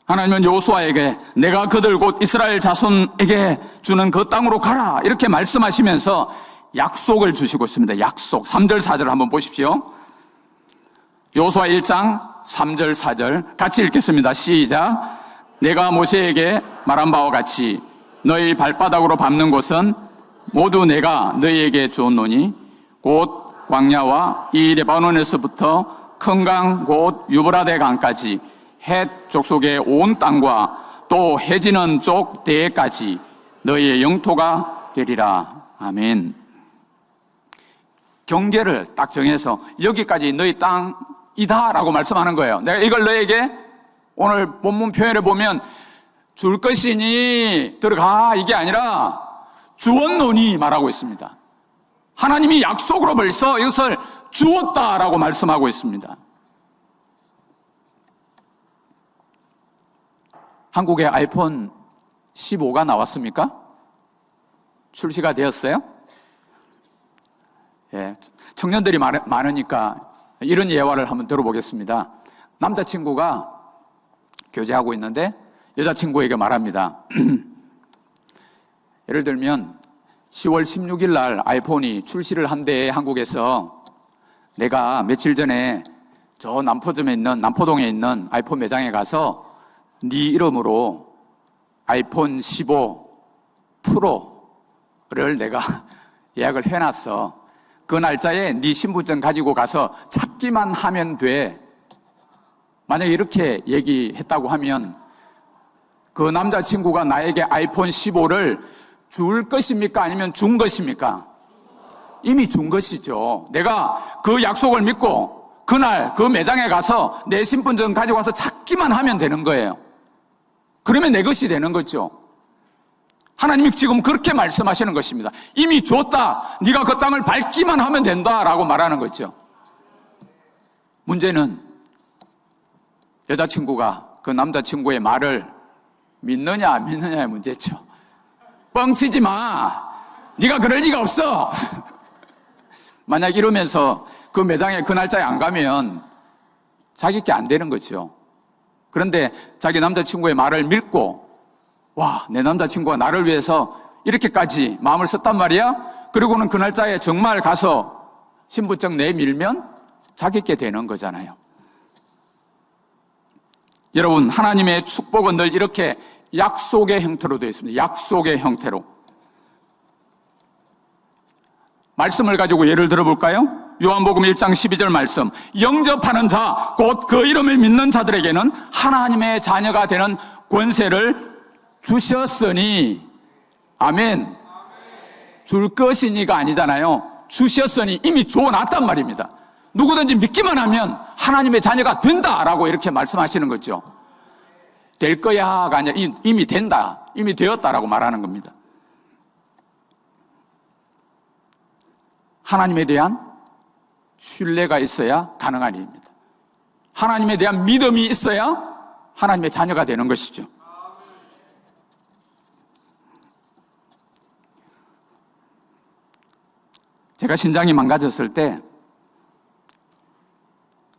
하나님은 여호수아에게 내가 그들 곧 이스라엘 자손에게 주는 그 땅으로 가라 이렇게 말씀하시면서 약속을 주시고 있습니다. 약속. 3절 4절 한번 보십시오. 여호수아 1장 3절 4절 같이 읽겠습니다. 시작. 내가 모세에게 말한 바와 같이 너희 발바닥으로 밟는 곳은 모두 내가 너희에게 주었노니 곧 광야와 이 레바논에서부터 큰 강 곧 유브라데 강까지 헷 족속의 온 땅과 또 해지는 쪽 대까지 너희의 영토가 되리라. 아멘. 경계를 딱 정해서 여기까지 너희 땅이다 라고 말씀하는 거예요. 내가 이걸 너에게 오늘 본문 표현을 보면 줄 것이니 들어가 이게 아니라 주었노니 말하고 있습니다. 하나님이 약속으로 벌써 이것을 주었다라고 말씀하고 있습니다. 한국에 아이폰 15가 나왔습니까? 출시가 되었어요? 예, 청년들이 많으니까 이런 예화를 한번 들어보겠습니다. 남자친구가 교제하고 있는데 여자친구에게 말합니다. 예를 들면 10월 16일 날 아이폰이 출시를 한대 한국에서 내가 며칠 전에 저 남포동에 있는 아이폰 매장에 가서 네 이름으로 아이폰 15 프로 내가 예약을 해놨어. 그 날짜에 네 신분증 가지고 가서 찾기만 하면 돼. 만약에 이렇게 얘기했다고 하면 그 남자친구가 나에게 아이폰 15를 줄 것입니까? 아니면 준 것입니까? 이미 준 것이죠. 내가 그 약속을 믿고 그날 그 매장에 가서 내 신분증 가지고 와서 찾기만 하면 되는 거예요. 그러면 내 것이 되는 거죠. 하나님이 지금 그렇게 말씀하시는 것입니다. 이미 줬다. 네가 그 땅을 밟기만 하면 된다라고 말하는 거죠. 문제는 여자친구가 그 남자친구의 말을 믿느냐 안 믿느냐의 문제죠. 뻥치지 마. 네가 그럴 리가 없어. 만약 이러면서 그 매장에 그 날짜에 안 가면 자기 게 안 되는 거죠. 그런데 자기 남자친구의 말을 믿고 와, 내 남자친구가 나를 위해서 이렇게까지 마음을 썼단 말이야? 그리고는 그 날짜에 정말 가서 신분증 내밀면 자기 게 되는 거잖아요. 여러분, 하나님의 축복은 늘 이렇게 약속의 형태로 되어 있습니다. 약속의 형태로. 말씀을 가지고 예를 들어볼까요? 요한복음 1장 12절 말씀. 영접하는 자, 곧 그 이름을 믿는 자들에게는 하나님의 자녀가 되는 권세를 주셨으니. 아멘. 줄 것이니가 아니잖아요. 주셨으니 이미 줘놨단 말입니다. 누구든지 믿기만 하면 하나님의 자녀가 된다라고 이렇게 말씀하시는 거죠. 될 거야가 아니라 이미 된다, 이미 되었다라고 말하는 겁니다. 하나님에 대한 신뢰가 있어야 가능한 일입니다. 하나님에 대한 믿음이 있어야 하나님의 자녀가 되는 것이죠. 제가 신장이 망가졌을 때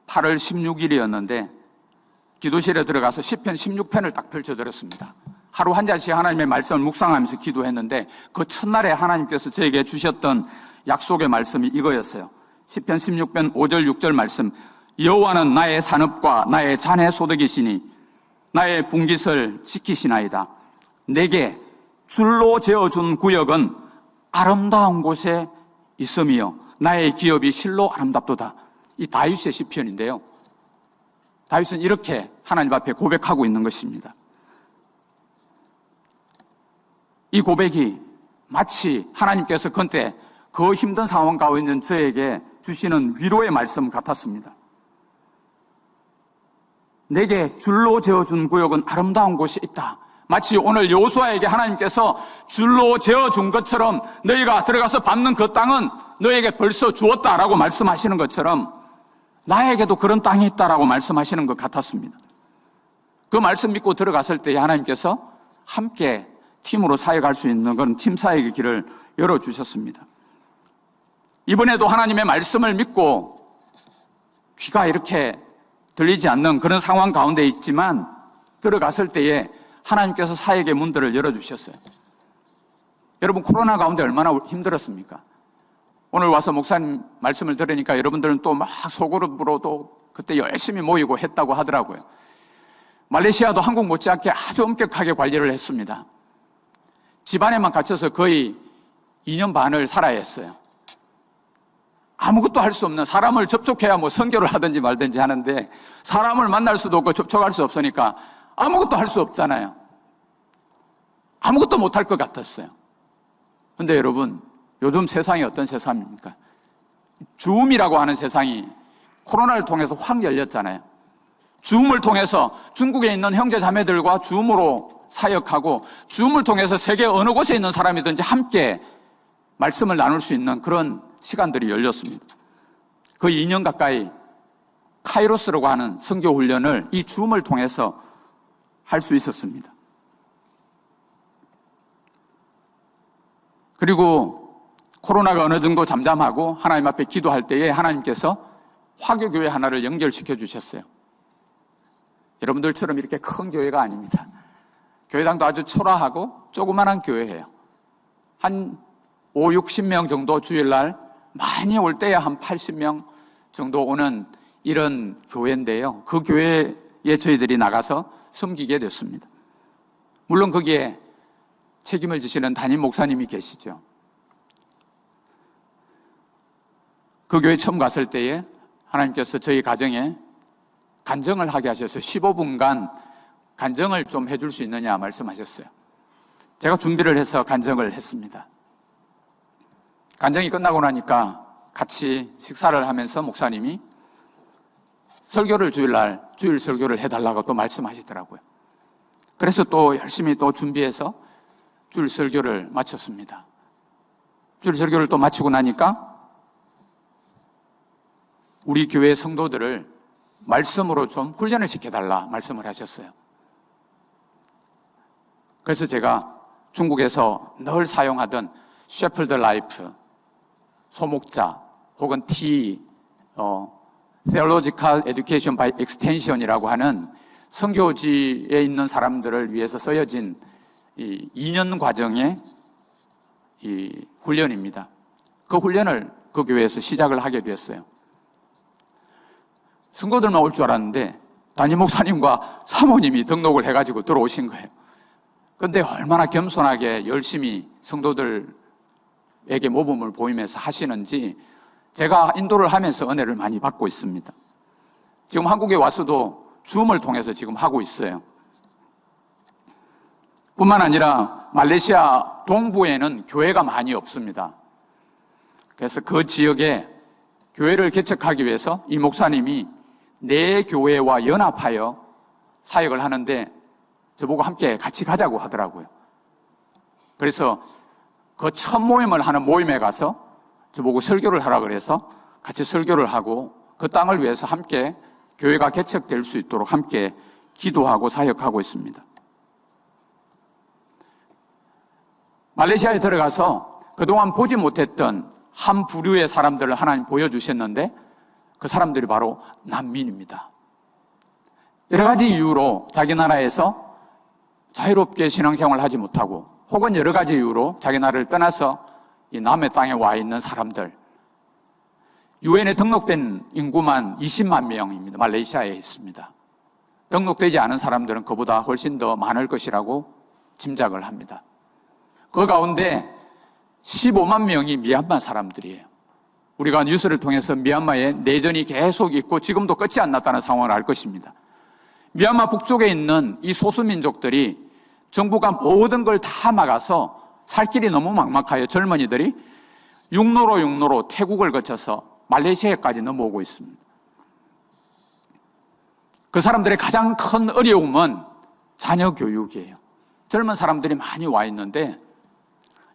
8월 16일이었는데 기도실에 들어가서 시편 16편을 딱 펼쳐드렸습니다. 하루 한 잔씩 하나님의 말씀을 묵상하면서 기도했는데 그 첫날에 하나님께서 저에게 주셨던 약속의 말씀이 이거였어요. 시편 16편 5절 6절 말씀. 여호와는 나의 산업과 나의 잔의 소득이시니 나의 분깃을 지키시나이다. 내게 줄로 재어준 구역은 아름다운 곳에 있음이요 나의 기업이 실로 아름답도다. 이 다윗의 시편인데요. 다윗은 이렇게 하나님 앞에 고백하고 있는 것입니다. 이 고백이 마치 하나님께서 그때 그 힘든 상황 가운데 있는 저에게 주시는 위로의 말씀 같았습니다. 내게 줄로 재어준 구역은 아름다운 곳이 있다. 마치 오늘 여호수아에게 하나님께서 줄로 재어준 것처럼 너희가 들어가서 밟는 그 땅은 너에게 벌써 주었다라고 말씀하시는 것처럼 나에게도 그런 땅이 있다라고 말씀하시는 것 같았습니다. 그 말씀 믿고 들어갔을 때 하나님께서 함께 팀으로 사역할 수 있는 그런 팀 사역의 길을 열어주셨습니다. 이번에도 하나님의 말씀을 믿고 귀가 이렇게 들리지 않는 그런 상황 가운데 있지만 들어갔을 때에 하나님께서 사역의 문들을 열어주셨어요. 여러분, 코로나 가운데 얼마나 힘들었습니까? 오늘 와서 목사님 말씀을 들으니까 여러분들은 또 막 소그룹으로 또 그때 열심히 모이고 했다고 하더라고요. 말레이시아도 한국 못지않게 아주 엄격하게 관리를 했습니다. 집안에만 갇혀서 거의 2년 반을 살아야 했어요. 아무것도 할 수 없는, 사람을 접촉해야 뭐 선교를 하든지 말든지 하는데 사람을 만날 수도 없고 접촉할 수 없으니까 아무것도 할 수 없잖아요. 아무것도 못할 것 같았어요. 그런데 여러분, 요즘 세상이 어떤 세상입니까? 줌이라고 하는 세상이 코로나를 통해서 확 열렸잖아요. 줌을 통해서 중국에 있는 형제 자매들과 줌으로 사역하고 줌을 통해서 세계 어느 곳에 있는 사람이든지 함께 말씀을 나눌 수 있는 그런 시간들이 열렸습니다. 거의 2년 가까이 카이로스라고 하는 선교 훈련을 이 줌을 통해서 할 수 있었습니다. 그리고 코로나가 어느 정도 잠잠하고 하나님 앞에 기도할 때에 하나님께서 화교교회 하나를 연결시켜 주셨어요. 여러분들처럼 이렇게 큰 교회가 아닙니다. 교회당도 아주 초라하고 조그만한 교회예요. 한 5, 60명 정도 주일날, 많이 올 때야 한 80명 정도 오는 이런 교회인데요. 그 교회에 저희들이 나가서 섬기게 됐습니다. 물론 거기에 책임을 지시는 담임 목사님이 계시죠. 그 교회 처음 갔을 때에 하나님께서 저희 가정에 간증을 하게 하셔서 15분간 간증을 좀 해줄 수 있느냐 말씀하셨어요. 제가 준비를 해서 간증을 했습니다. 간증이 끝나고 나니까 같이 식사를 하면서 목사님이 설교를 주일날 주일 설교를 해달라고 또 말씀하시더라고요. 그래서 또 열심히 또 준비해서 주일 설교를 마쳤습니다. 주일 설교를 또 마치고 나니까 우리 교회 성도들을 말씀으로 좀 훈련을 시켜달라 말씀을 하셨어요. 그래서 제가 중국에서 늘 사용하던 셰플드 라이프, 소목자 혹은 Theological Education by Extension이라고 하는 선교지에 있는 사람들을 위해서 쓰여진 이 2년 과정의 이 훈련입니다. 그 훈련을 그 교회에서 시작을 하게 됐어요. 성도들만 올 줄 알았는데 담임 목사님과 사모님이 등록을 해가지고 들어오신 거예요. 그런데 얼마나 겸손하게 열심히 성도들에게 모범을 보이면서 하시는지 제가 인도를 하면서 은혜를 많이 받고 있습니다. 지금 한국에 와서도 줌을 통해서 지금 하고 있어요. 뿐만 아니라 말레이시아 동부에는 교회가 많이 없습니다. 그래서 그 지역에 교회를 개척하기 위해서 이 목사님이 내 교회와 연합하여 사역을 하는데 저보고 함께 같이 가자고 하더라고요. 그래서 그 첫 모임을 하는 모임에 가서 저보고 설교를 하라 그래서 같이 설교를 하고 그 땅을 위해서 함께 교회가 개척될 수 있도록 함께 기도하고 사역하고 있습니다. 말레이시아에 들어가서 그동안 보지 못했던 한 부류의 사람들을 하나님 보여주셨는데 그 사람들이 바로 난민입니다. 여러 가지 이유로 자기 나라에서 자유롭게 신앙생활을 하지 못하고 혹은 여러 가지 이유로 자기 나라를 떠나서 이 남의 땅에 와 있는 사람들, 유엔에 등록된 인구만 20만 명입니다. 말레이시아에 있습니다. 등록되지 않은 사람들은 그보다 훨씬 더 많을 것이라고 짐작을 합니다. 그 가운데 15만 명이 미얀마 사람들이에요. 우리가 뉴스를 통해서 미얀마에 내전이 계속 있고 지금도 끝이 안 났다는 상황을 알 것입니다. 미얀마 북쪽에 있는 이 소수민족들이 정부가 모든 걸 다 막아서 살 길이 너무 막막하여 젊은이들이 육로로 태국을 거쳐서 말레이시아까지 넘어오고 있습니다. 그 사람들의 가장 큰 어려움은 자녀 교육이에요. 젊은 사람들이 많이 와 있는데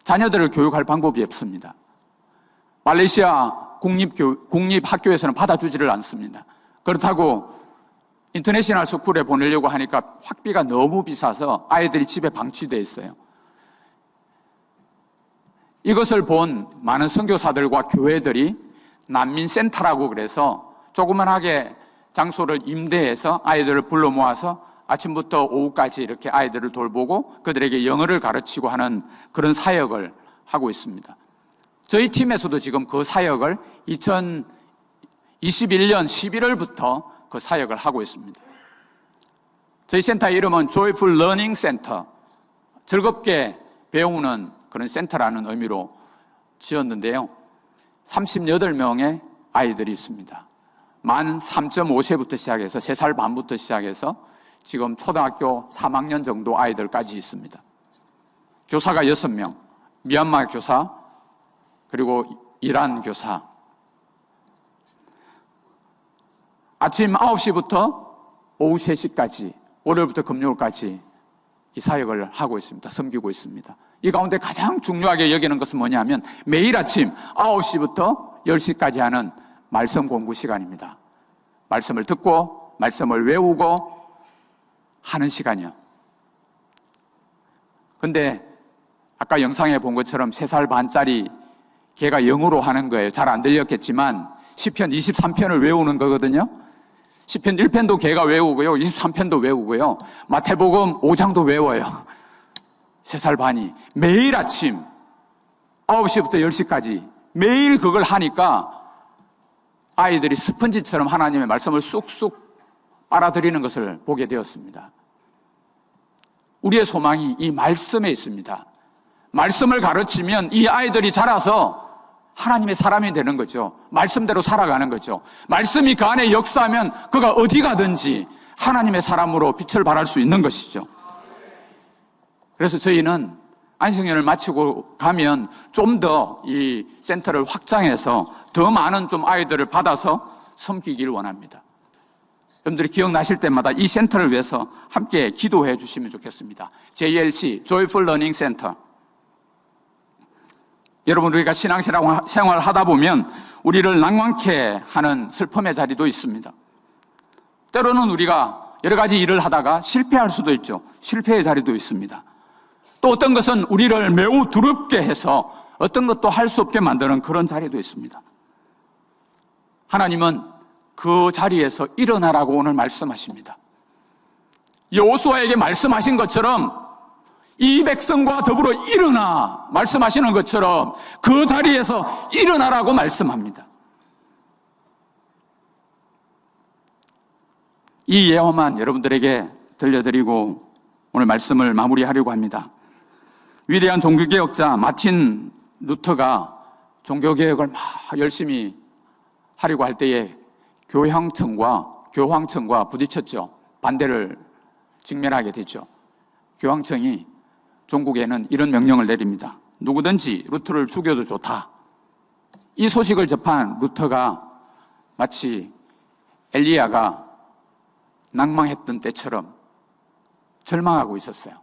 자녀들을 교육할 방법이 없습니다. 말레이시아 국립학교에서는 받아주지를 않습니다. 그렇다고 인터내셔널 스쿨에 보내려고 하니까 학비가 너무 비싸서 아이들이 집에 방치되어 있어요. 이것을 본 많은 선교사들과 교회들이 난민센터라고 그래서 조그만하게 장소를 임대해서 아이들을 불러 모아서 아침부터 오후까지 이렇게 아이들을 돌보고 그들에게 영어를 가르치고 하는 그런 사역을 하고 있습니다. 저희 팀에서도 지금 그 사역을 2021년 11월부터 그 사역을 하고 있습니다. 저희 센터의 이름은 Joyful Learning Center, 즐겁게 배우는 그런 센터라는 의미로 지었는데요. 38명의 아이들이 있습니다. 만 3.5세부터 시작해서 3살 반부터 시작해서 지금 초등학교 3학년 정도 아이들까지 있습니다. 교사가 6명, 미얀마 교사, 그리고 이란 교사. 아침 9시부터 오후 3시까지, 월요일부터 금요일까지 이 사역을 하고 있습니다. 섬기고 있습니다. 이 가운데 가장 중요하게 여기는 것은 뭐냐면 매일 아침 9시부터 10시까지 하는 말씀 공부 시간입니다. 말씀을 듣고 말씀을 외우고 하는 시간이요. 근데 아까 영상에 본 것처럼 3살 반짜리 걔가 영어로 하는 거예요. 잘 안 들렸겠지만 시편 23편을 외우는 거거든요. 시편 1편도 걔가 외우고요. 23편도 외우고요. 마태복음 5장도 외워요. 3살 반이 매일 아침 9시부터 10시까지 매일 그걸 하니까 아이들이 스펀지처럼 하나님의 말씀을 쑥쑥 빨아들이는 것을 보게 되었습니다. 우리의 소망이 이 말씀에 있습니다. 말씀을 가르치면 이 아이들이 자라서 하나님의 사람이 되는 거죠. 말씀대로 살아가는 거죠. 말씀이 그 안에 역사하면 그가 어디 가든지 하나님의 사람으로 빛을 발할 수 있는 것이죠. 그래서 저희는 안식년을 마치고 가면 좀 더 이 센터를 확장해서 더 많은 좀 아이들을 받아서 섬기기를 원합니다. 여러분들이 기억나실 때마다 이 센터를 위해서 함께 기도해 주시면 좋겠습니다. JLC, Joyful Learning Center. 여러분, 우리가 신앙생활 하다 보면 우리를 낭만케 하는 슬픔의 자리도 있습니다. 때로는 우리가 여러 가지 일을 하다가 실패할 수도 있죠. 실패의 자리도 있습니다. 또 어떤 것은 우리를 매우 두렵게 해서 어떤 것도 할 수 없게 만드는 그런 자리도 있습니다. 하나님은 그 자리에서 일어나라고 오늘 말씀하십니다. 여호수아에게 말씀하신 것처럼 이 백성과 더불어 일어나 말씀하시는 것처럼 그 자리에서 일어나라고 말씀합니다. 이 예화만 여러분들에게 들려드리고 오늘 말씀을 마무리하려고 합니다. 위대한 종교개혁자 마틴 루터가 종교개혁을 막 열심히 하려고 할 때에 교황청과 부딪혔죠. 반대를 직면하게 됐죠. 교황청이 종국에는 이런 명령을 내립니다. 누구든지 루터를 죽여도 좋다. 이 소식을 접한 루터가 마치 엘리야가 낭망했던 때처럼 절망하고 있었어요.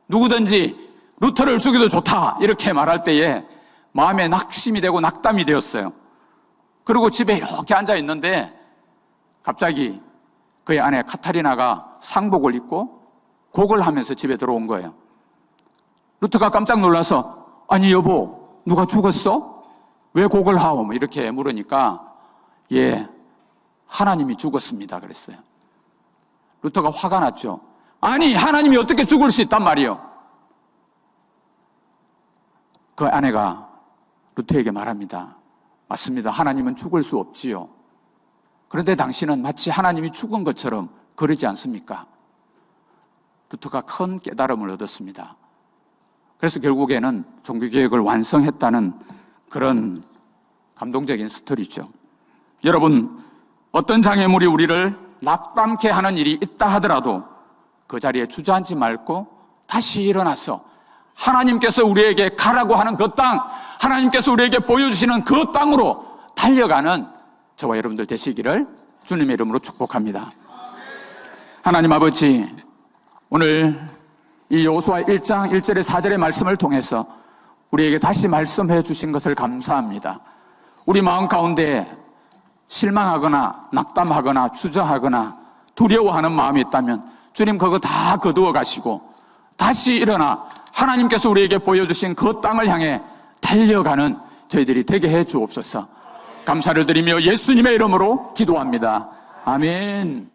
누구든지 루터를 죽여도 좋다 이렇게 말할 때에 마음에 낙심이 되고 낙담이 되었어요. 그리고 집에 이렇게 앉아 있는데 갑자기 그의 아내 카타리나가 상복을 입고 곡을 하면서 집에 들어온 거예요. 루터가 깜짝 놀라서 아니 여보 누가 죽었어? 왜 곡을 하오? 뭐 이렇게 물으니까 예 하나님이 죽었습니다 그랬어요. 루터가 화가 났죠. 아니 하나님이 어떻게 죽을 수 있단 말이에요. 그 아내가 루터에게 말합니다. 맞습니다. 하나님은 죽을 수 없지요. 그런데 당신은 마치 하나님이 죽은 것처럼 그러지 않습니까? 루터가 큰 깨달음을 얻었습니다. 그래서 결국에는 종교개혁을 완성했다는 그런 감동적인 스토리죠. 여러분, 어떤 장애물이 우리를 낙담케 하는 일이 있다 하더라도 그 자리에 주저앉지 말고 다시 일어나서 하나님께서 우리에게 가라고 하는 그 땅, 하나님께서 우리에게 보여주시는 그 땅으로 달려가는 저와 여러분들 되시기를 주님의 이름으로 축복합니다. 하나님 아버지, 오늘 이 여호수아 1장 1절의 4절의 말씀을 통해서 우리에게 다시 말씀해 주신 것을 감사합니다. 우리 마음 가운데 실망하거나 낙담하거나 주저하거나 두려워하는 마음이 있다면 주님 그거 다 거두어 가시고 다시 일어나 하나님께서 우리에게 보여주신 그 땅을 향해 달려가는 저희들이 되게 해 주옵소서. 감사를 드리며 예수님의 이름으로 기도합니다. 아멘.